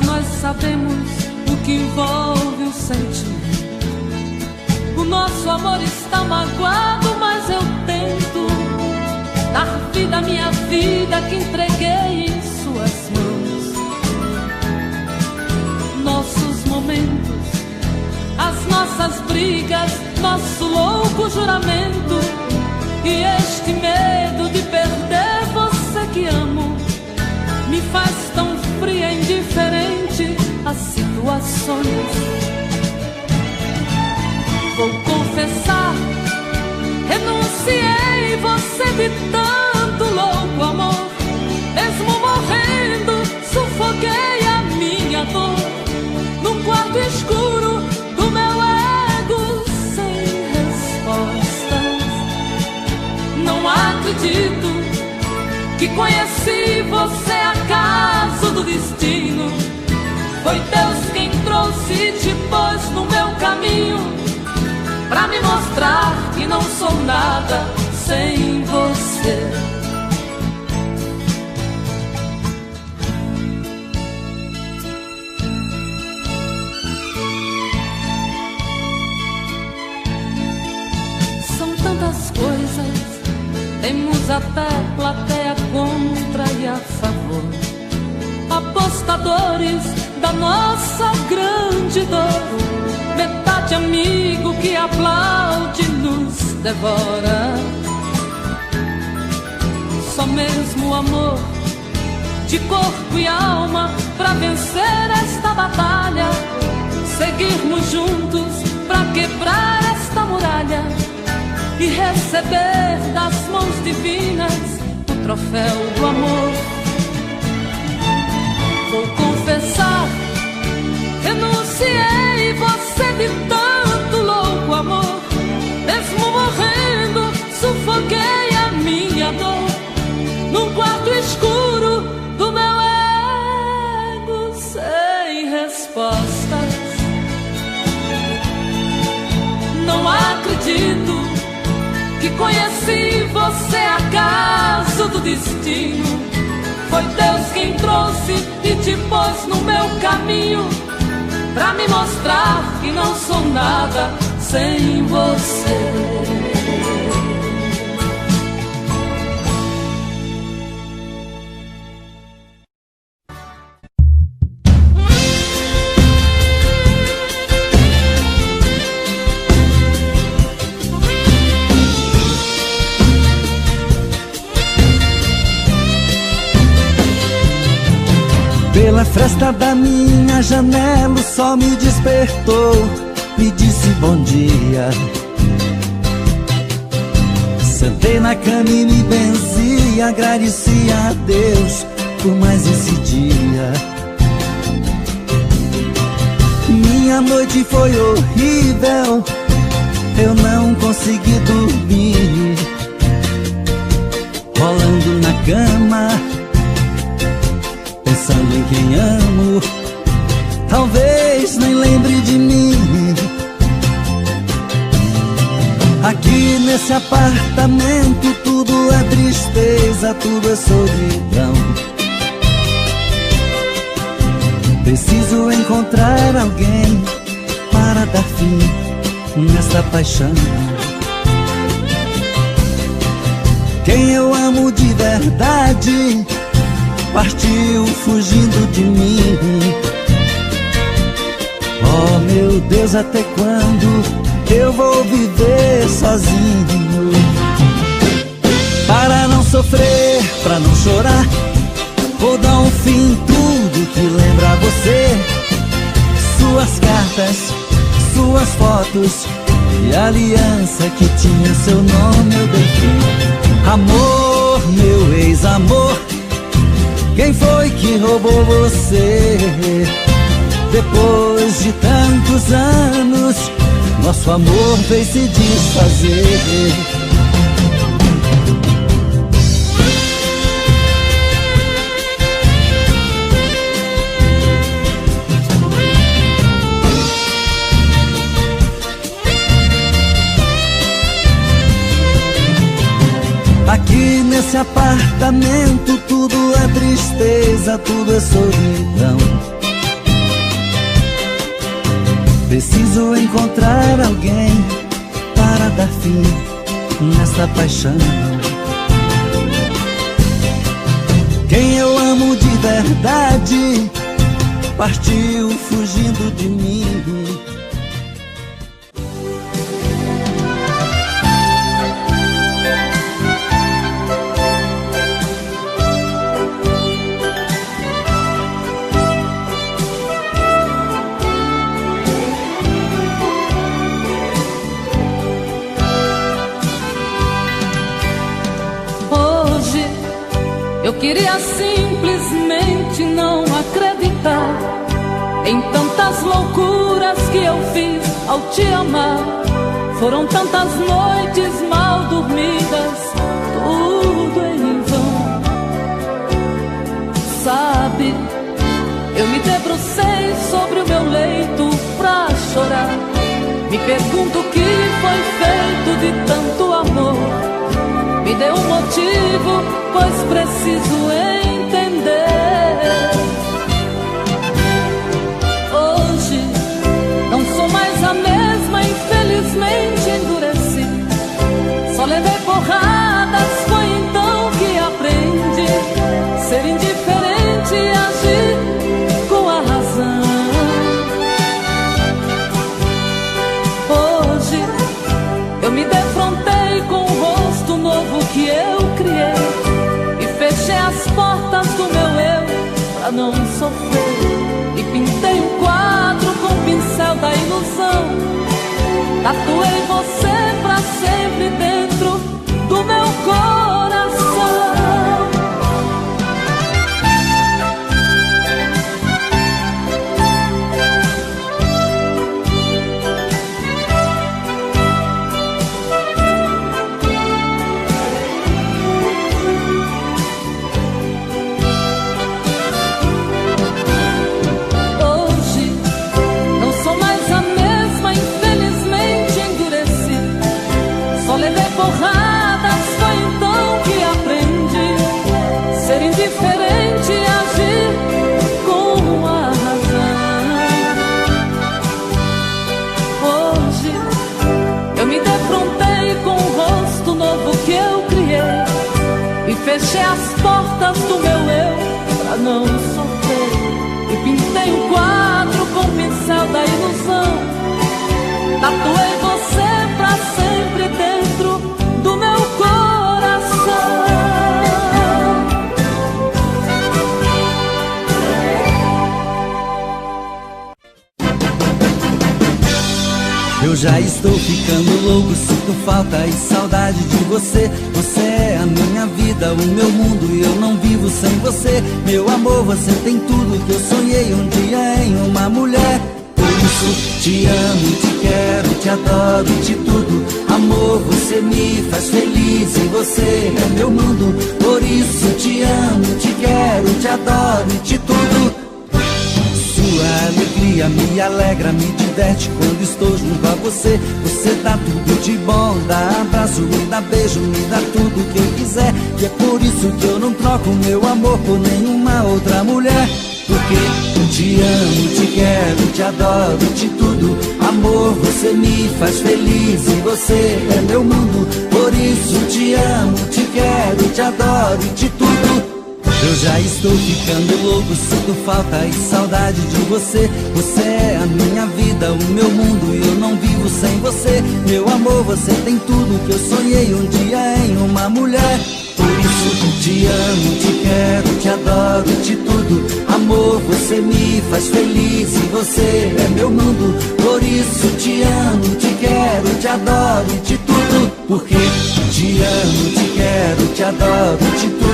Só nós sabemos o que envolve o sentimento. O nosso amor está magoado, mas eu tento dar vida à minha vida que entreguei em suas mãos. Nossos momentos, as nossas brigas, nosso louco juramento e este medo de perder você que amo me faz tão fria e indiferente às situações. Vou confessar, renunciei você de tanto louco amor. Mesmo morrendo, sufoquei a minha dor num quarto escuro do meu ego sem respostas. Não acredito que conheci você acaso do destino. Foi Deus quem trouxe e te pôs no meu caminho pra me mostrar que não sou nada sem você. São tantas coisas, temos até plateia contra e a favor, apostadores da nossa grande dor. Metade amigo que aplaude nos devora. Só mesmo o amor de corpo e alma pra vencer esta batalha. Seguirmos juntos pra quebrar esta muralha e receber das mãos divinas o troféu do amor. Vou confessar, renunciei você de tanto louco amor. Mesmo morrendo, sufoquei a minha dor num quarto escuro do meu ego sem respostas. Não acredito que conheci você acaso do destino. Foi Deus quem trouxe e te pôs no meu caminho pra me mostrar que não sou nada sem você. Pela fresta da minha janela o sol me despertou, me disse bom dia. Sentei na cama e me benzi, agradeci a Deus por mais esse dia. Minha noite foi horrível, eu não consegui dormir, rolando na cama, pensando em quem amo, talvez nem lembre de mim. Aqui nesse apartamento tudo é tristeza, tudo é solidão. Preciso encontrar alguém para dar fim nesta paixão. Quem eu amo de verdade partiu fugindo de mim. Oh meu Deus, até quando eu vou viver sozinho? Para não sofrer, pra não chorar, vou dar um fim em tudo que lembra você. Suas cartas, suas fotos e a aliança que tinha seu nome eu dei fim. Amor, meu ex-amor, quem foi que roubou você? Depois de tantos anos, nosso amor veio se desfazer. Aqui nesse apartamento tudo é tristeza, tudo é solidão. Preciso encontrar alguém para dar fim nesta paixão. Quem eu amo de verdade partiu fugindo de mim. Eu queria simplesmente não acreditar em tantas loucuras que eu fiz ao te amar. Foram tantas noites mal dormidas, tudo em vão. Sabe, eu me debrucei sobre o meu leito pra chorar. Me pergunto o que foi feito de tanto amor. Me dê um motivo, pois preciso entender. Hoje não sou mais a mesma, infelizmente endureci. Só levei porradas, foi então que aprendi ser indiferente e agir com a razão. Hoje eu me defrontei com o rosto novo que eu criei e fechei as portas do meu eu pra não sofrer. E pintei um quadro com o pincel da ilusão. Tatuei você pra sempre dentro do meu coração. Porradas, foi então que aprendi ser indiferente e agir com a razão. Hoje eu me defrontei com o rosto novo que eu criei e fechei as portas do meu eu pra não sofrer. E pintei um quadro com o pincel da ilusão. Tatuei você pra sempre dentro do meu coração. Eu já estou ficando louco, sinto falta e saudade de você. Você é a minha vida, o meu mundo e eu não vivo sem você. Meu amor, você tem tudo que eu sonhei um dia em uma mulher. Por isso te amo, te quero, te adoro, te tudo. Amor, você me faz feliz e você é meu mundo. Por isso te amo, te quero, te adoro e te tudo. Sua alegria me alegra, me diverte quando estou junto a você. Você dá tudo de bom, dá abraço, me dá beijo, me dá tudo que eu quiser. E é por isso que eu não troco meu amor por nenhuma outra mulher. Porque te amo, te quero, te adoro, te tudo. Amor, você me faz feliz e você é meu mundo. Por isso te amo, te quero, te adoro e te tudo. Eu já estou ficando louco, sinto falta e saudade de você. Você é a minha vida, o meu mundo e eu não vivo sem você. Meu amor, você tem tudo que eu sonhei um dia em uma mulher. Por isso te amo, te quero, te adoro, te tudo. Amor, você me faz feliz e você é meu mundo. Por isso te amo, te quero, te adoro e te tudo. Porque te amo, te quero, te adoro, te tudo.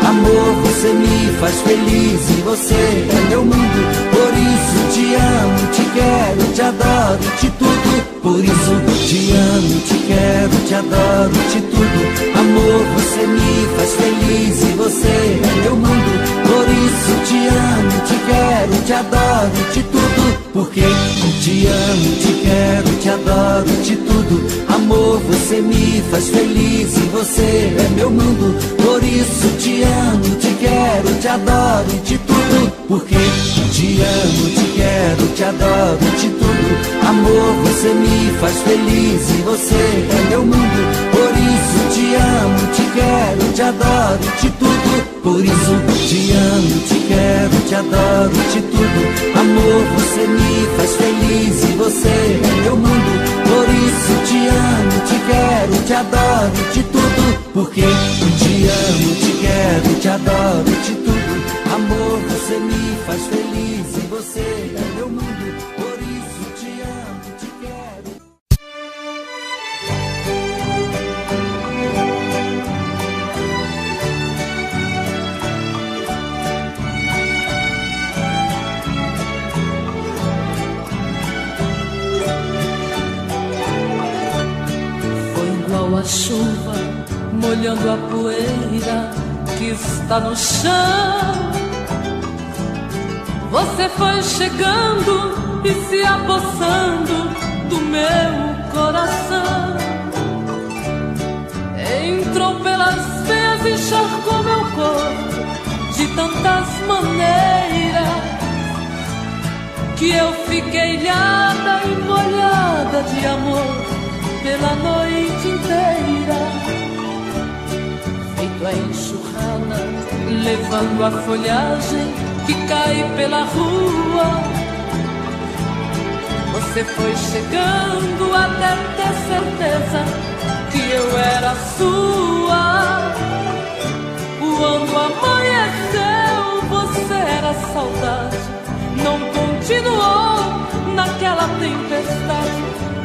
Amor, você me faz feliz e você é meu mundo. Por isso te amo, te quero, te adoro, te tudo. Por isso te amo, te quero, te adoro, te tudo. Amor, você me faz feliz e você é meu mundo. Por isso te amo, te quero, te adoro, te tudo. Porque te amo, te quero, te adoro, te tudo. Amor, você me faz feliz e você é meu mundo. Por isso te amo, te quero, te adoro e te tudo. Porque te amo, te quero, te adoro e te tudo. Amor, você me faz feliz e você é meu mundo. Por isso te amo, te quero, te adoro e te tudo. Por isso te amo, te quero, te adoro e te tudo. Amor, você me faz feliz e você é meu mundo. Por isso te amo, te quero, te adoro e te tudo. Porque te amo, te quero, te adoro e te tudo. Amor, você me faz feliz e você é meu mundo. Por isso te amo, te quero. A chuva molhando a poeira que está no chão. Você foi chegando e se apossando do meu coração. Entrou pelas veias e encharcou meu corpo de tantas maneiras que eu fiquei ilhada e molhada de amor pela noite inteira. Feito a enxurrada, levando a folhagem que cai pela rua. Você foi chegando até ter certeza que eu era sua. Quando amanheceu, você era saudade. Não continuou naquela tempestade.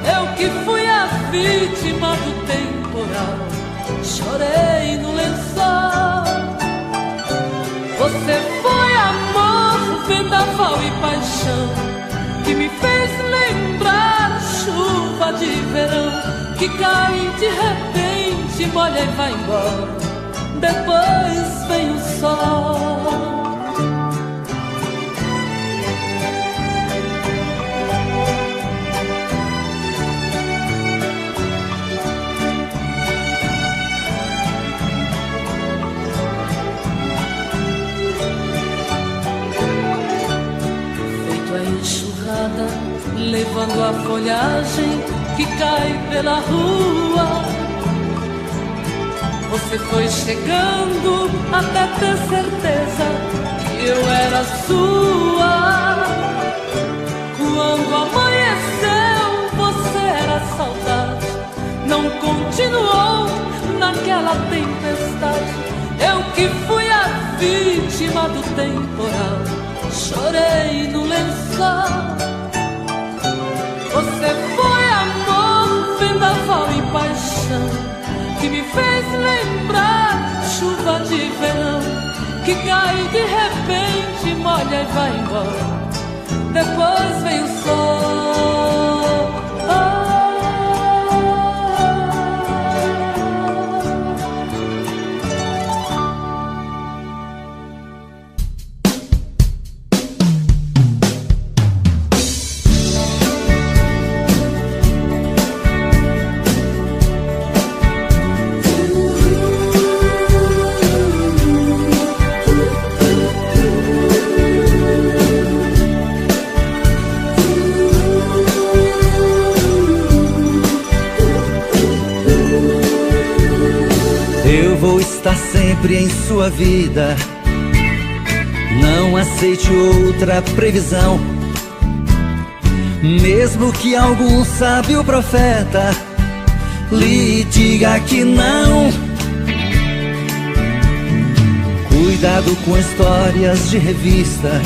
Eu que fui a vítima do temporal, chorei no lençol. Você foi amor, vendaval e paixão, que me fez lembrar a chuva de verão, que cai de repente, molha e vai embora. Depois vem o sol. Levando a folhagem que cai pela rua. Você foi chegando até ter certeza que eu era sua. Quando amanheceu, você era saudade. Não continuou naquela tempestade. Eu que fui a vítima do temporal, chorei no lençol. Você foi amor, vendaval e paixão, que me fez lembrar chuva de verão, que cai de repente, molha e vai embora. Depois vem o sol. Vou estar sempre em sua vida. Não aceite outra previsão. Mesmo que algum sábio profeta lhe diga que não. Cuidado com histórias de revista.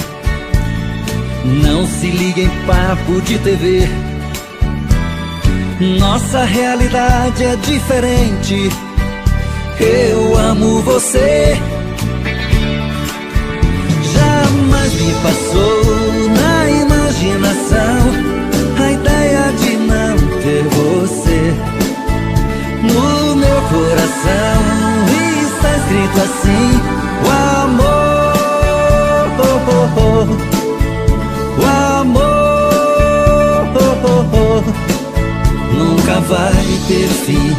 Não se ligue em papo de TV. Nossa realidade é diferente. Eu amo você. Jamais me passou na imaginação a ideia de não ter você. No meu coração está escrito assim: o amor, o amor nunca vai ter fim.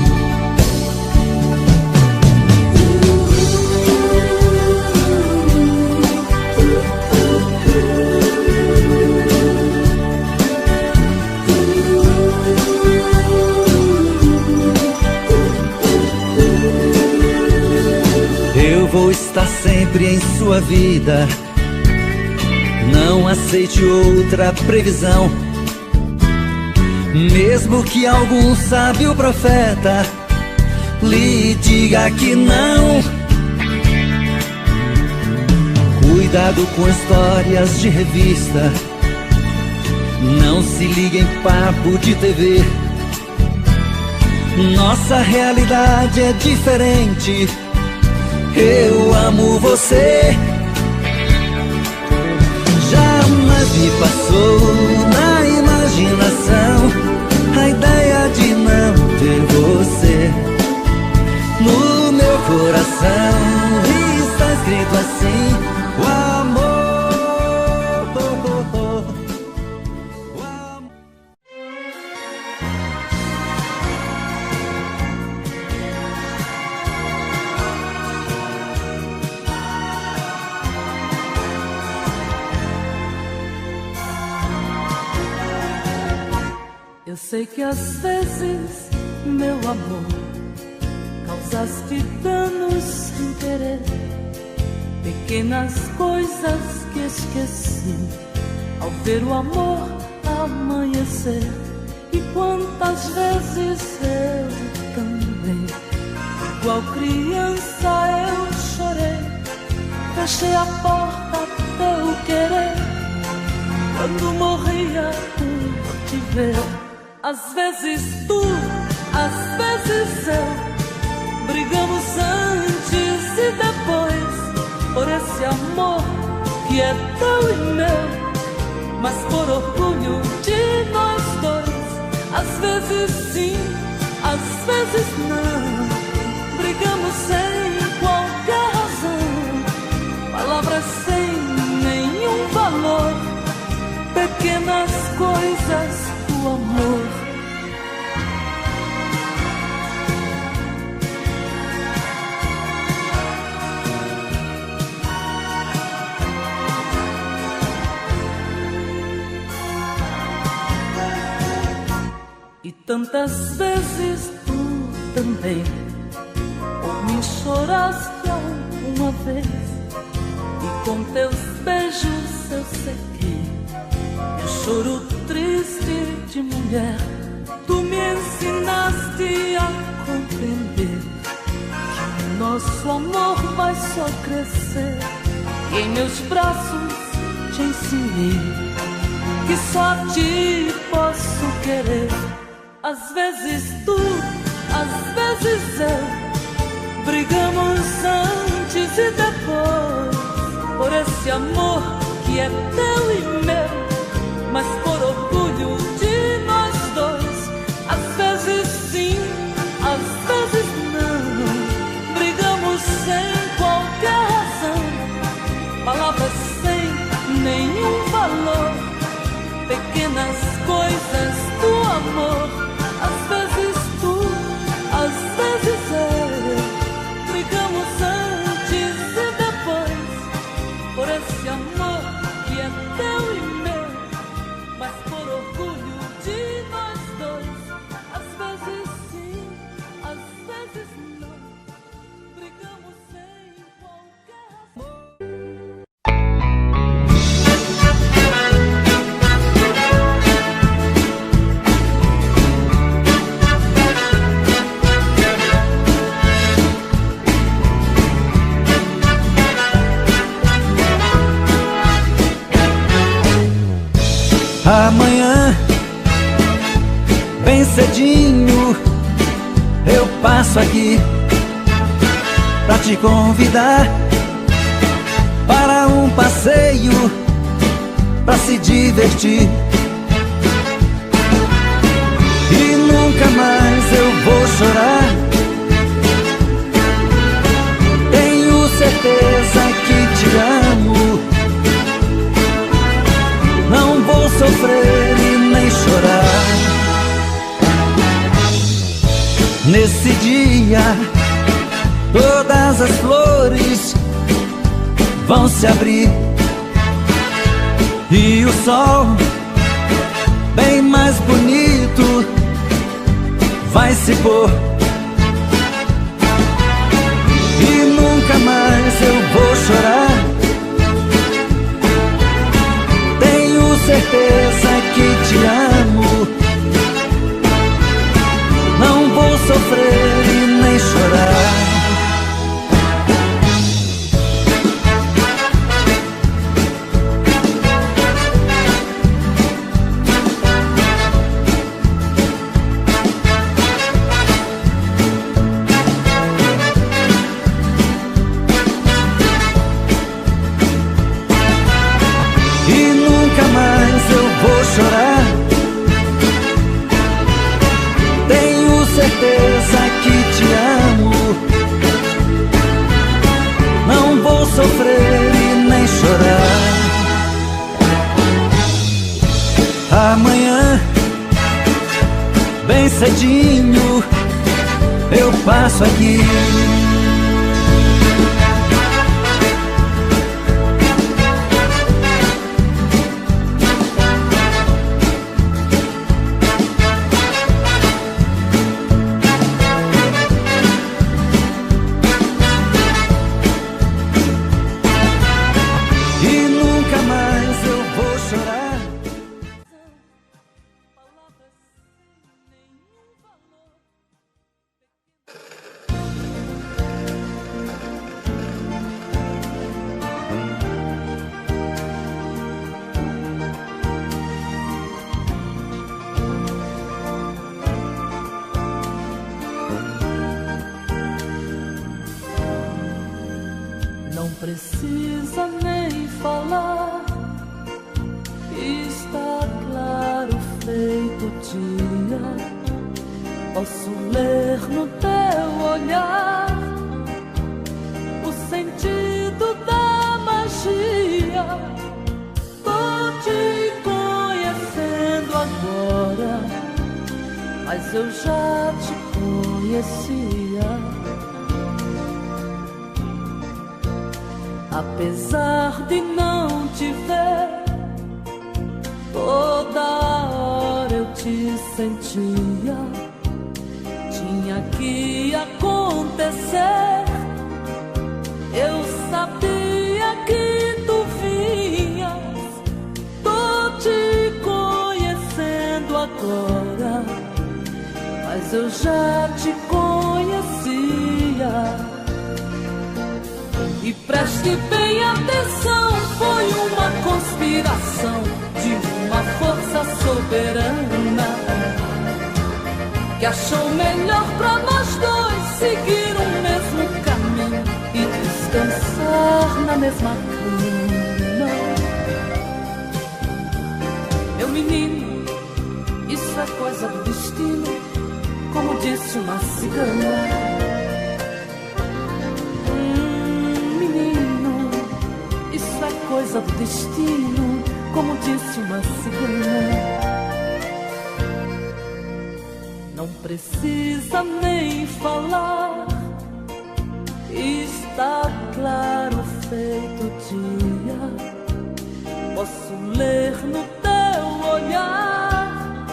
vou estar sempre em sua vida. Não aceite outra previsão, mesmo que algum sábio profeta lhe diga que não. Cuidado com histórias de revista, não se ligue em papo de TV. Nossa realidade é diferente. Eu amo você. Jamais me passou na imaginação a ideia de não ter você no meu coração. Está escrito assim: o amor. Eu sei que às vezes, meu amor, causaste danos sem querer, pequenas coisas que esqueci ao ver o amor amanhecer. E quantas vezes eu também, igual criança, eu chorei, fechei a porta teu querer, quando morria por te ver. Às vezes tu, às vezes eu, brigamos antes e depois por esse amor que é teu e meu, mas por orgulho de nós dois. Às vezes sim, às vezes não, brigamos sem qualquer razão, palavras sem nenhum valor, pequenas coisas do amor. E tantas vezes tu também por mim choraste alguma vez, e com teus beijos eu sequei o choro triste de mulher. Tu me ensinaste a compreender que o nosso amor vai só crescer, e em meus braços te ensinei que só a ti posso querer. Às vezes tu, às vezes eu, brigamos antes e depois por esse amor que é teu e meu, mas por orgulho de nós dois. Às vezes sim, às vezes não, brigamos sem qualquer razão, palavras sem nenhum valor, pequenas coisas do amor. Às vezes tu, às vezes eu, brigamos antes e depois por esse amor que é teu e meu, mas por orgulho de nós dois. Às vezes sim, às vezes não, brigamos sem qualquer razão. Amanhã, bem cedinho, eu passo aqui pra te convidar para um passeio, pra se divertir. E nunca mais eu vou chorar, tenho certeza que te amo. Não vou sofrer e nem chorar. Nesse dia, todas as flores vão se abrir e o sol, bem mais bonito, vai se pôr. E nunca mais certeza que te amo. Não vou sofrer e nem chorar. Amanhã, bem cedinho, eu passo aqui. Não precisa nem falar, está claro feito dia. Posso ler no teu olhar o sentido da magia. Tô te conhecendo agora, mas eu já te conhecia. Apesar de não te ver, toda hora eu te sentia. Tinha que acontecer, eu sabia que tu vinhas. Tô te conhecendo agora, mas eu já te conhecia. E preste bem atenção, foi uma conspiração de uma força soberana que achou melhor pra nós dois seguir o mesmo caminho e descansar na mesma cama. Meu menino, isso é coisa do destino, como disse uma cigana. Coisa do destino, como disse uma cigana. Não precisa nem falar, está claro feito dia. Posso ler no teu olhar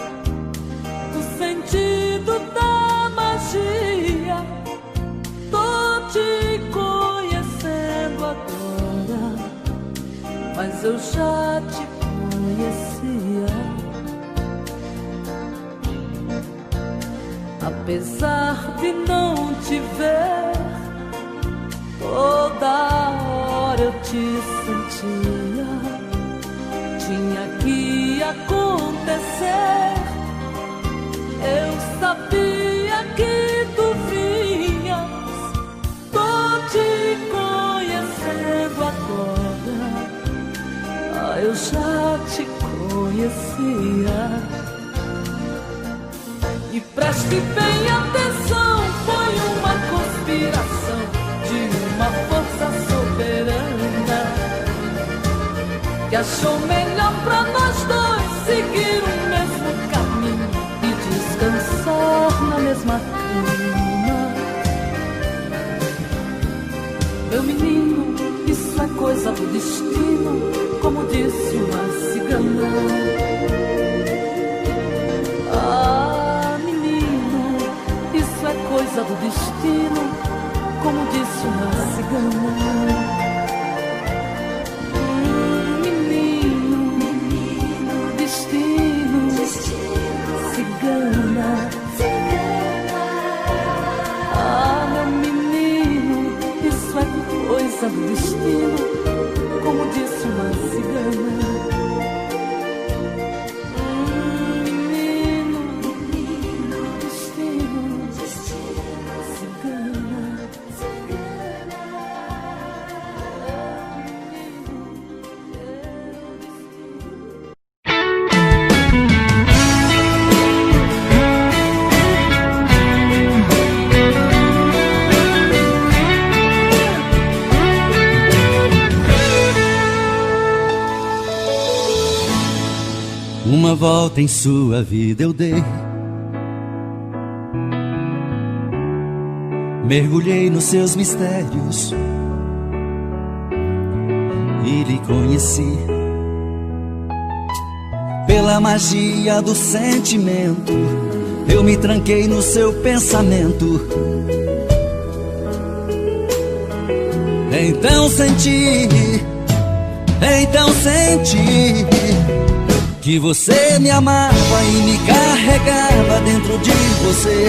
o sentido da magia. Tô te conhecendo agora, mas eu já te conhecia. Apesar de não te ver, toda hora eu te sentia. Tinha que acontecer, eu sabia que tu vinhas. Tô te conhecendo agora, eu já te conhecia. E preste bem atenção, foi uma conspiração de uma força soberana que achou melhor pra nós dois seguir o mesmo caminho e descansar na mesma cama. Meu menino, isso é coisa do destino, como disse uma cigana. Ah, menino, isso é coisa do destino, como disse uma cigana. Menino, destino, cigana. Ah, meu menino, isso é coisa do destino, como disse uma cigana. volta em sua vida eu dei. Mergulhei nos seus mistérios e lhe conheci. Pela magia do sentimento, eu me tranquei no seu pensamento. Então senti que você me amava e me carregava dentro de você.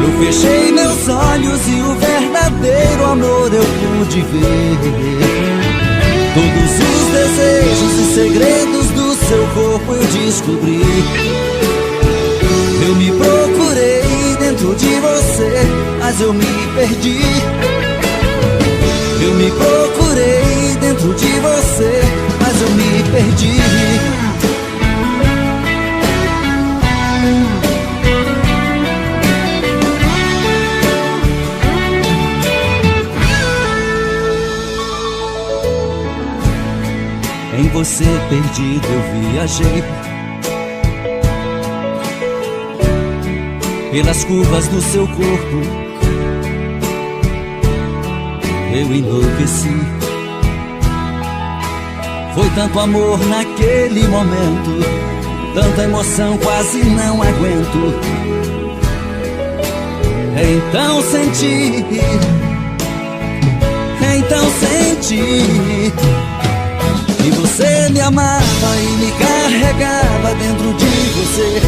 Eu fechei meus olhos e o verdadeiro amor eu pude ver. Todos os desejos e segredos do seu corpo eu descobri. Eu me procurei dentro de você, mas eu me perdi. Eu me procurei dentro de você, mas eu me perdi. Em você perdido eu viajei pelas curvas do seu corpo, eu enlouqueci. Foi tanto amor naquele momento, tanta emoção quase não aguento. Então senti que você me amava e me carregava dentro de você.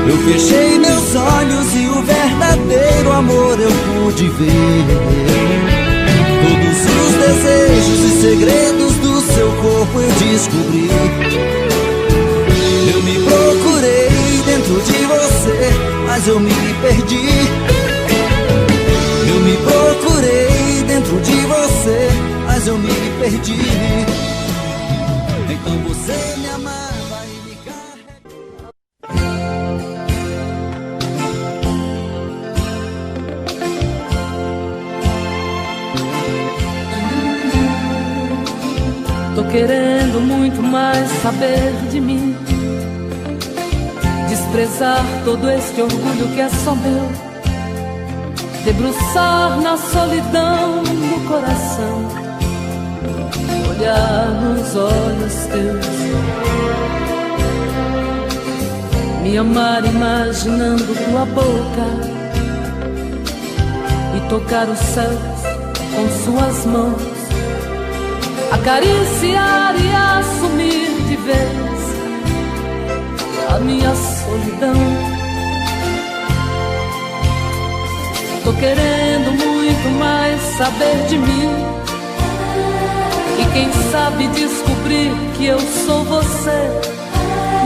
Eu fechei meus olhos e o verdadeiro amor eu pude ver. Todos os desejos e segredos do seu corpo eu descobri. Eu me procurei dentro de você, mas eu me perdi. Eu me procurei dentro de você, mas eu me perdi. Então você me amava e me Tô querendo muito mais saber de mim, desprezar todo este orgulho que é só meu, debruçar na solidão do coração, olhar nos olhos teus, me amar imaginando tua boca e tocar os céus com suas mãos, acariciar e assumir de vez a minha solidão. Tô querendo muito mais saber de mim e quem sabe descobrir que eu sou você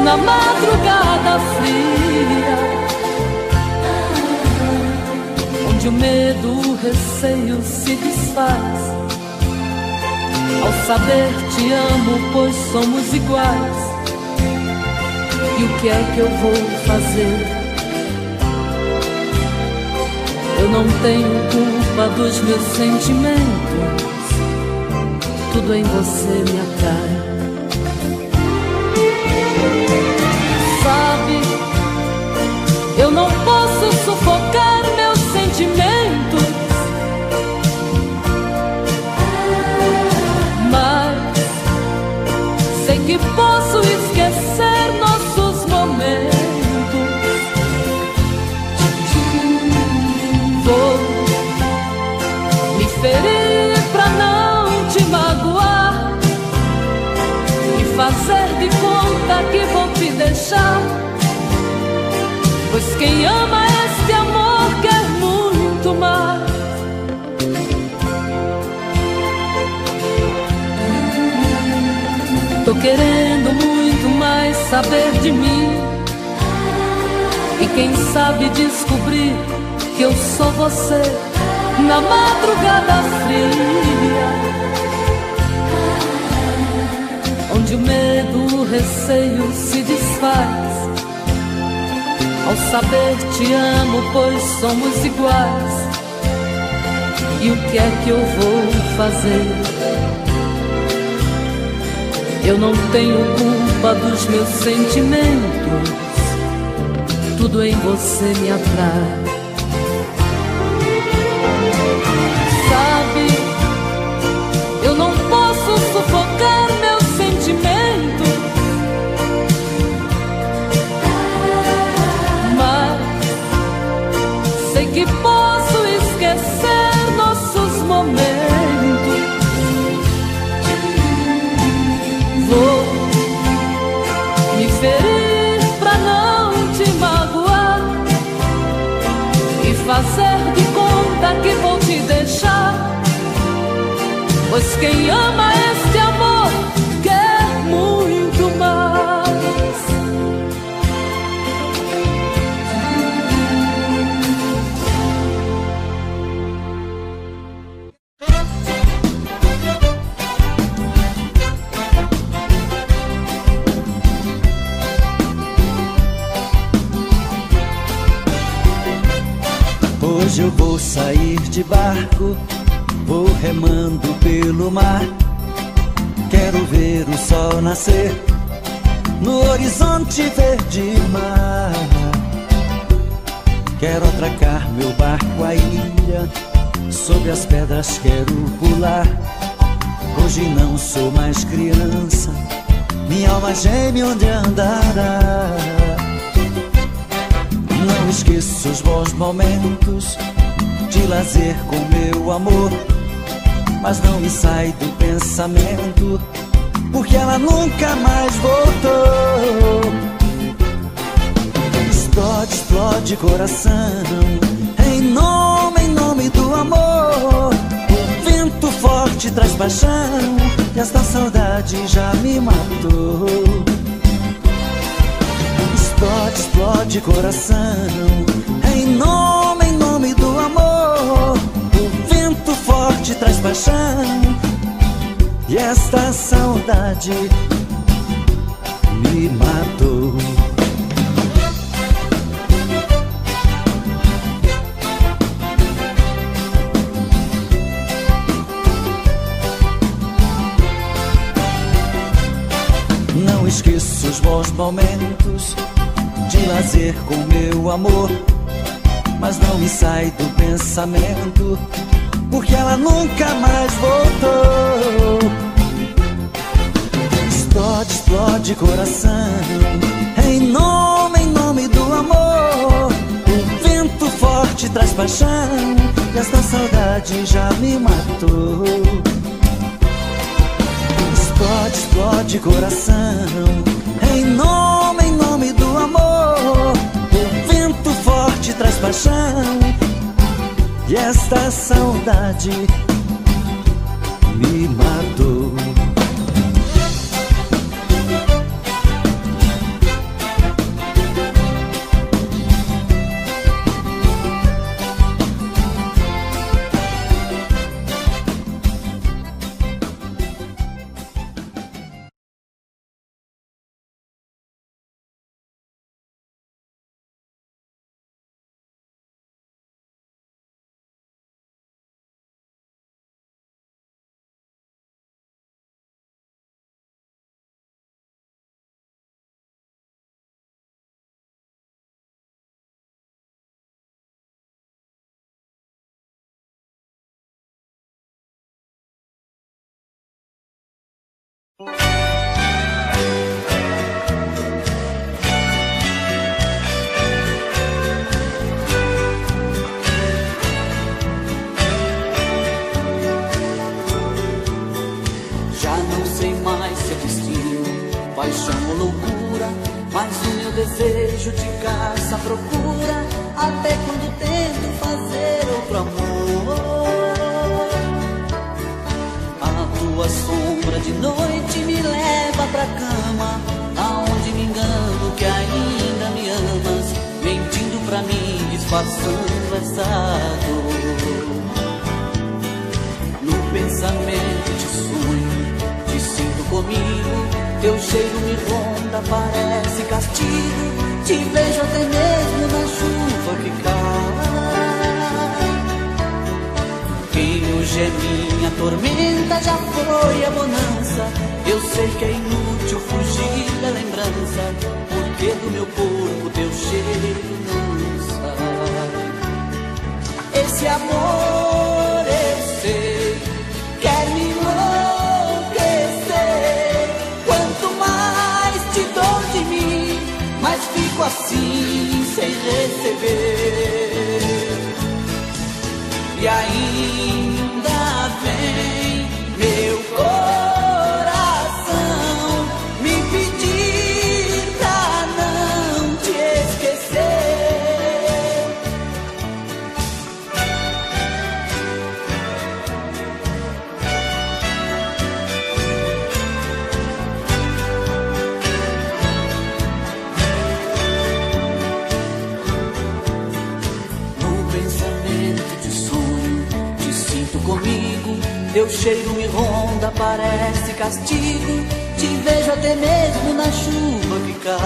na madrugada fria, onde o medo, o receio se desfaz ao saber te amo, pois somos iguais. E o que é que eu vou fazer? Eu não tenho culpa dos meus sentimentos, tudo em você me atrai. Sabe, eu não posso sufocar meus sentimentos, mas sei que posso esquecer nossos momentos. Vou me ferir pra não te magoar e fazer de conta que vou te deixar, pois quem ama este amor quer muito mais. Tô querendo muito mais saber de mim e quem sabe descobrir que eu sou você na madrugada fria, onde o medo, o receio se desfaz ao saber te amo, pois somos iguais. E o que é que eu vou fazer? Eu não tenho culpa dos meus sentimentos, tudo em você me atrai. Sabe, eu não posso sufocar meus sentimentos, mas sei que posso esquecer nossos momentos. Vou me ferir pra não te magoar e fazer de conta que vou te deixar, pois quem ama este amor quer muito mais. Hoje eu vou sair de barco, vou remando pelo mar. Quero ver o sol nascer no horizonte verde mar. Quero atracar meu barco à ilha, sobre as pedras quero pular. Hoje não sou mais criança, minha alma geme onde andará. Não esqueço os bons momentos de lazer com meu amor, mas não me sai do pensamento, porque ela nunca mais voltou. Explode, explode coração, em nome do amor. O vento forte traz paixão, e esta saudade já me matou. Explode, explode coração, em nome do amor. O vento forte traz paixão, e esta saudade me matou. Não esqueço os bons momentos de lazer com meu amor, mas não me sai do pensamento, porque ela nunca mais voltou. Explode, explode coração, em nome do amor. O vento forte traz paixão, e esta saudade já me matou. Explode, explode coração, em nome do amor. O vento forte traz paixão, e esta saudade me matou. Já não sei mais se é destino, paixão ou loucura, mas o meu desejo te caça à procura, até quando tento fazer outro amor. A tua sombra de noite me leva pra cama, aonde me engano que ainda me amas, mentindo pra mim, disfarçando essa dor. No pensamento te sonho, te sinto comigo, teu cheiro me ronda, parece castigo, te vejo até mesmo na chuva que cai. Quem hoje é minha tormenta já foi a bonança, Eu sei que é inútil fugir da lembrança, porque do meu corpo teu cheiro não sai. Esse amor eu sei, quer me enlouquecer. Quanto mais te dou de mim, mais fico assim sem receber. E ainda vem meu coração me pedir pra não te esquecer. No pensamento de sonho te sinto comigo, teu cheiro me ronda, parece castigo. Te vejo até mesmo na chuva que cai.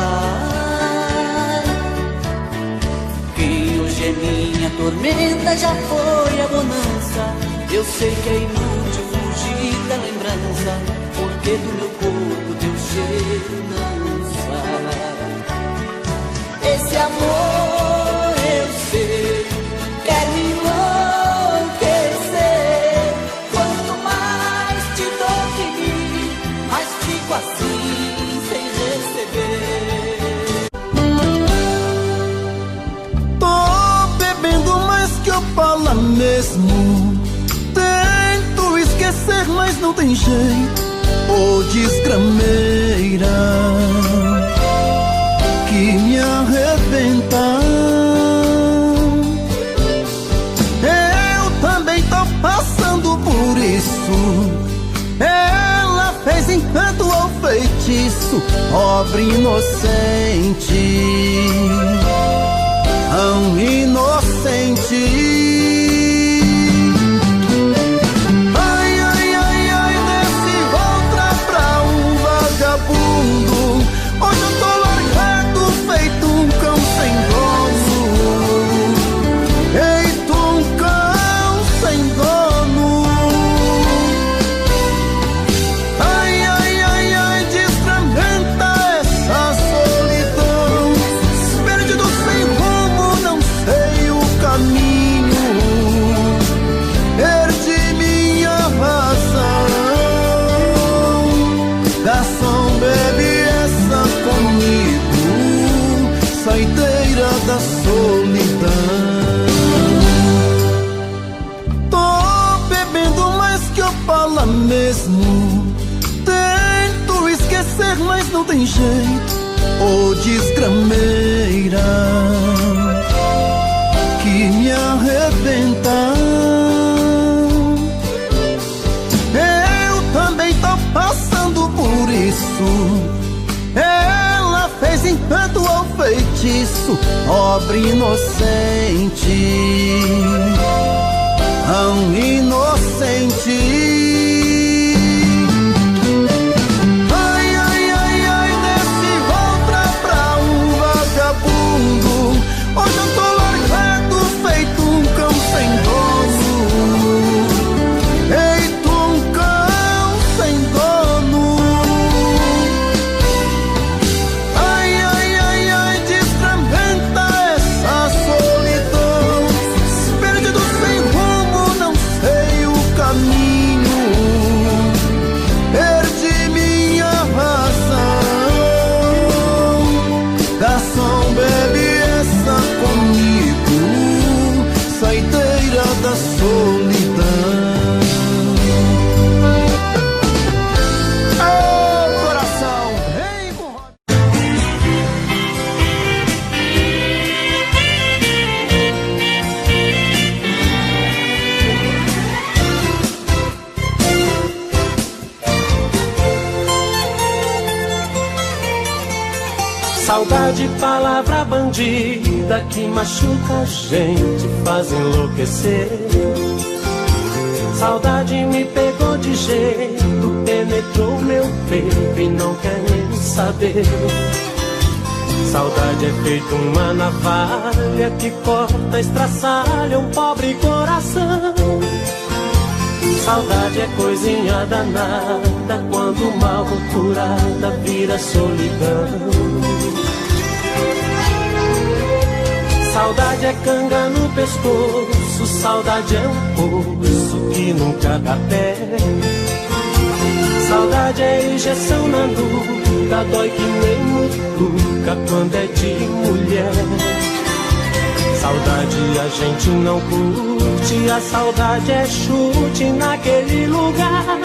Quem hoje é minha tormenta já foi a bonança. Eu sei que é inútil fugir da lembrança, porque do meu corpo teu cheiro não sai. Esse amor eu sei, quer me enlouquecer. Quanto mais te dou de mim, mais fico assim sem receber. Tô bebendo mais que eu falo mesmo. Tento esquecer, mas não tem jeito. Ô desgrameira que me arrebenta. Eu também tô passando por isso. Ela fez encanto ou feitiço, pobre inocente, tão inocente. Ai, ai, ai, ai, desse outra pra um vagabundo. Hoje eu tô largado, feito um cão sem dono. Feito um cão sem dono. Ai, ai, ai, ai, desfragmenta essa solidão. Perdido sem rumo, não sei o caminho. Perdi minha razão. Garçom, bebe essa comigo, saideira da solidão. Tô bebendo mais que eu falo mesmo. Tento esquecer, mas não tem jeito. Ô desgrameira que me arrebenta. Eu também tô passando por isso. Ela fez encanto ou feitiço, pobre inocente, tão inocente. Ai, ai, ai, ai, desse outra pra um vagabundo. Hoje eu tô largado, feito um cão sem dono. Feito um cão sem dono. Ai, ai, ai, ai, desfragmenta essa solidão. Perdido sem rumo, não sei o caminho. Perdi minha razão. Garçom, bebe essa comigo, saideira da solidão. Ô coração, vem com Saudade, palavra bandida que machuca a gente, faz enlouquecer. Saudade me pegou de jeito, penetrou meu peito e não quer nem saber. Saudade é feito uma navalha que corta, estraçalha um pobre coração. Saudade é coisinha danada, quando mal curada vira solidão. Saudade é canga no pescoço, saudade é um poço que nunca dá pé. Saudade é injeção na nuca, dói que nem mutuca quando é de mulher. Saudade a gente não curte, a saudade é chute naquele lugar.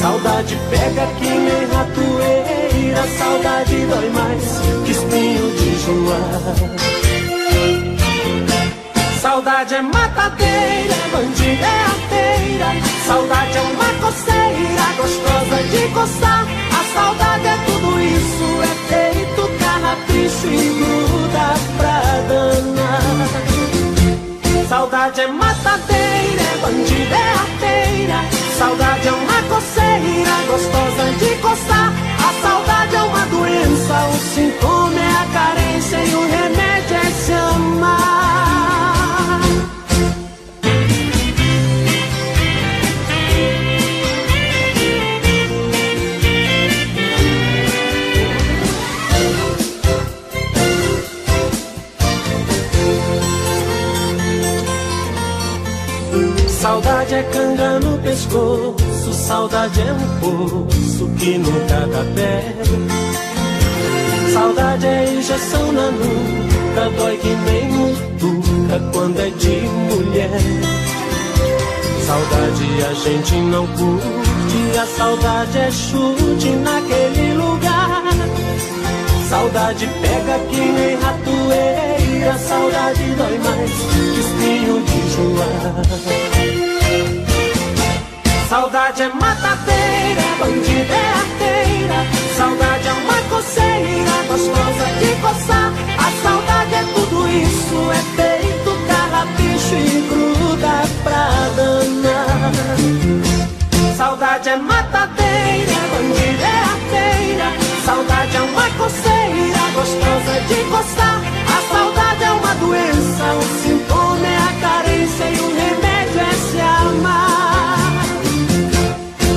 Saudade pega que nem ratoeira, saudade dói mais que espinho de joar. Saudade é matadeira, bandida é arteira. Saudade é uma coceira, gostosa de coçar. A saudade é tudo isso, é feito carrapicho e gruda pra danar. Saudade é matadeira, é bandida é arteira. Saudade é uma coceira, gostosa de coçar. A saudade é uma doença, o sintoma é a carência e o remédio é se amar. Saudade é canga no pescoço, saudade é um poço que nunca dá pé. Saudade é injeção na nuca, dói que nem mutuca quando é de mulher. Saudade a gente não curte, a saudade é chute naquele lugar. Saudade pega que nem ratoeira, saudade dói mais que espinho de joar. Saudade é matadeira, bandida é arteira. Saudade é uma coceira, gostosa de coçar. A saudade é tudo isso, é feito carrapicho e gruda pra danar. Saudade é matadeira, bandida é arteira. Saudade é uma coceira, gostosa de coçar. A saudade é uma doença, o sintoma é a carência e o remédio é se amar.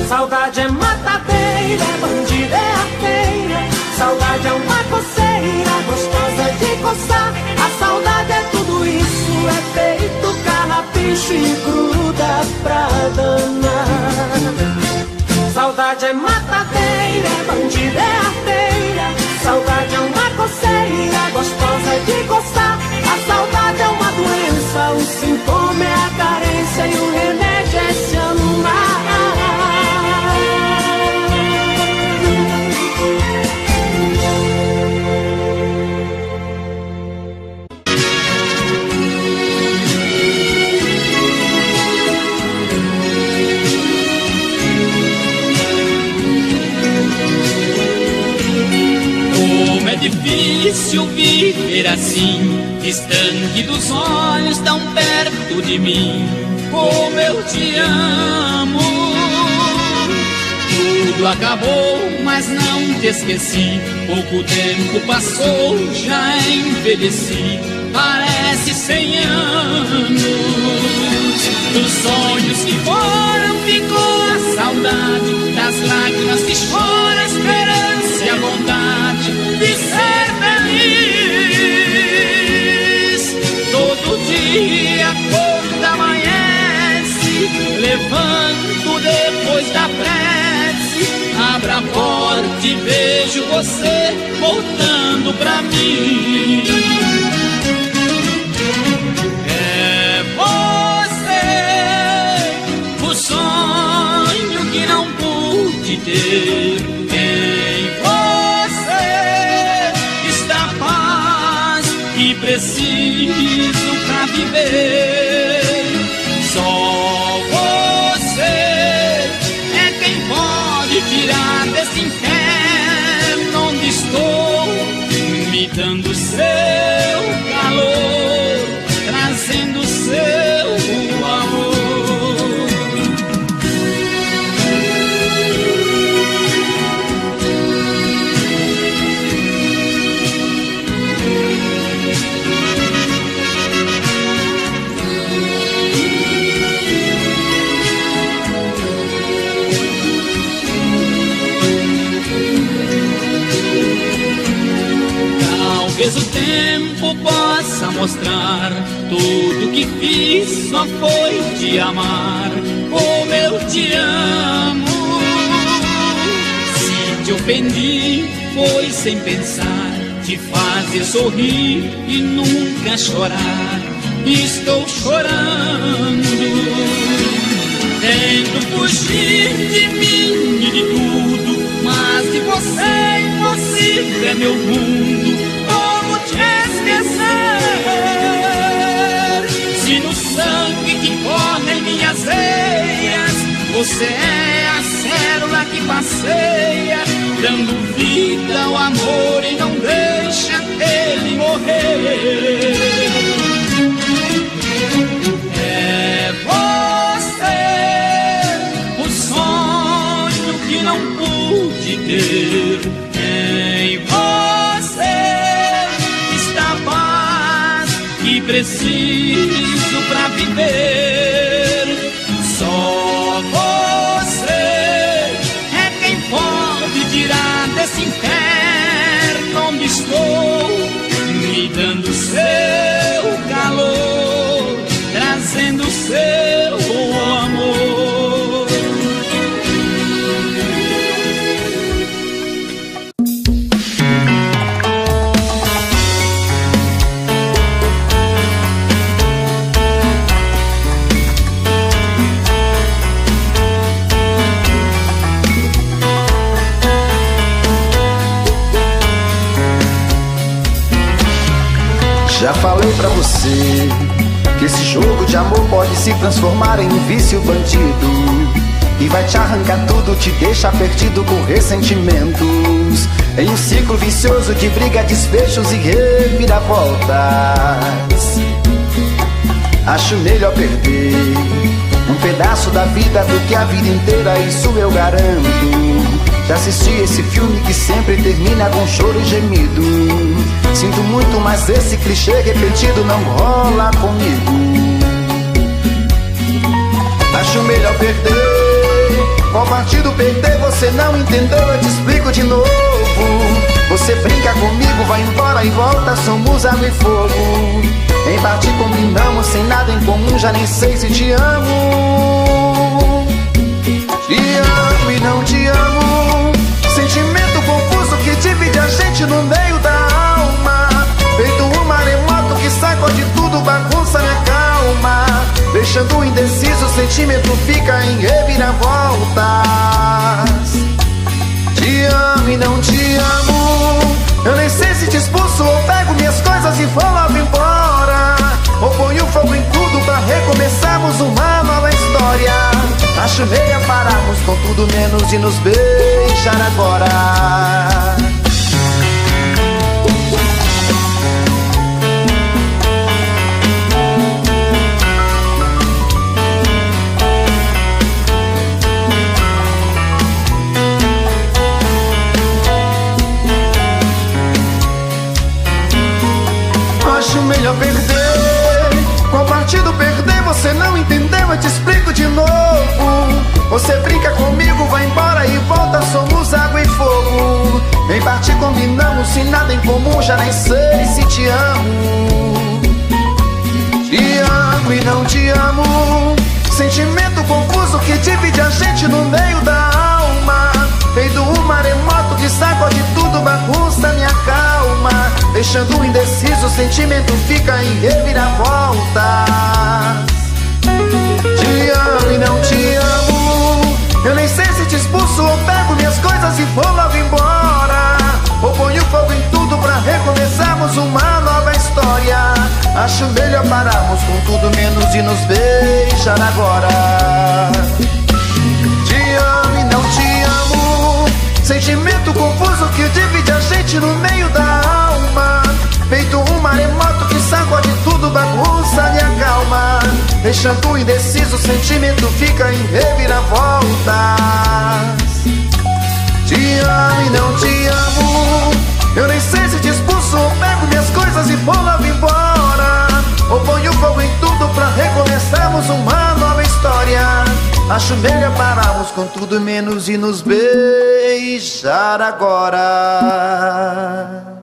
Saudade é matadeira, é bandida, é arteira. Saudade é uma coceira, gostosa de coçar. A saudade é tudo isso, é feito carrapicho e gruda pra danar. Saudade é matadeira, é bandida, é arteira. Saudade é uma coceira, gostosa de coçar. A saudade é uma doença, o sintoma é a carência e o remédio é se amar. É difícil viver assim, distante dos olhos, tão perto de mim. Como eu te amo. Tudo acabou, mas não te esqueci. Pouco tempo passou, já envelheci. Parece 100 anos. Dos sonhos que foram ficou a saudade, das lágrimas que choram, a esperança e a vontade de ser feliz. Todo dia quando amanhece, levanto depois da prece, abro a porta e vejo você voltando pra mim. É você, o sonho que não pude ter. Preciso pra viver. Só você é quem pode tirar desse inferno onde estou, me dando seu calor, trazendo seu amor. Talvez o tempo possa mostrar tudo que fiz só foi te amar, como eu te amo. Se te ofendi foi sem pensar, te fazer sorrir e nunca chorar. Estou chorando, tento fugir de mim e de tudo, mas de você impossível é meu mundo. Como te esquecer, se no sangue que corre em minhas veias você é a célula que passeia, dando vida ao amor e não deixa ele morrer. É você o sonho que não pude ter. Em você está a paz que preciso pra viver. Só você é quem pode tirar desse inferno onde estou, me dando seu calor, trazendo seu amor. Já falei pra você que esse jogo de amor pode se transformar em um vício bandido, e vai te arrancar tudo, te deixar perdido com ressentimentos, em um ciclo vicioso de briga, desfechos e reviravoltas. Acho melhor perder um pedaço da vida do que a vida inteira, isso eu garanto. Já assisti esse filme que sempre termina com choro e gemido. Sinto muito, mas esse clichê repetido não rola comigo. Acho melhor perder. Qual partido perder? Você não entendeu, eu te explico de novo. Você brinca comigo, vai embora e volta, somos água e fogo. Em parte combinamos, sem nada em comum, já nem sei se te amo. Te amo e não te amo, sentimento confuso que divide a gente no meio da alma. Feito um maremoto que sacode tudo, bagunça minha calma, deixando indeciso, o sentimento fica em reviravoltas. Te amo e não te amo, eu nem sei se te expulso ou pego minhas coisas e vou logo embora, ou ponho fogo em tudo pra recomeçarmos uma nova história. Acho melhor pararmos com tudo menos de nos beijar agora. Acho melhor perder. Qual partido perder? Você não entendeu, eu te explico de novo. Você brinca comigo, vai embora e volta, somos água e fogo. Em parte combinamos, sem nada em comum, já nem sei se te amo. Te amo e não te amo, sentimento confuso que divide a gente no meio da alma. Feito um maremoto que sacode tudo, bagunça minha calma, deixando indeciso, o sentimento fica em reviravoltas. Te amo e não te amo, eu nem sei se te expulso ou pego minhas coisas e vou logo embora, ou ponho fogo em tudo pra recomeçarmos uma nova história. Acho melhor pararmos com tudo menos de nos beijar agora. Te amo e não te amo, sentimento confuso que divide a gente no meio da alma. Feito um maremoto que sacode tudo, bagunça minha calma, deixando indeciso, o sentimento fica em reviravoltas. Te amo e não te amo, eu nem sei se te expulso ou pego minhas coisas e vou logo embora, ou ponho fogo em tudo pra recomeçarmos uma nova história. Acho melhor pararmos com tudo menos de nos beijar agora.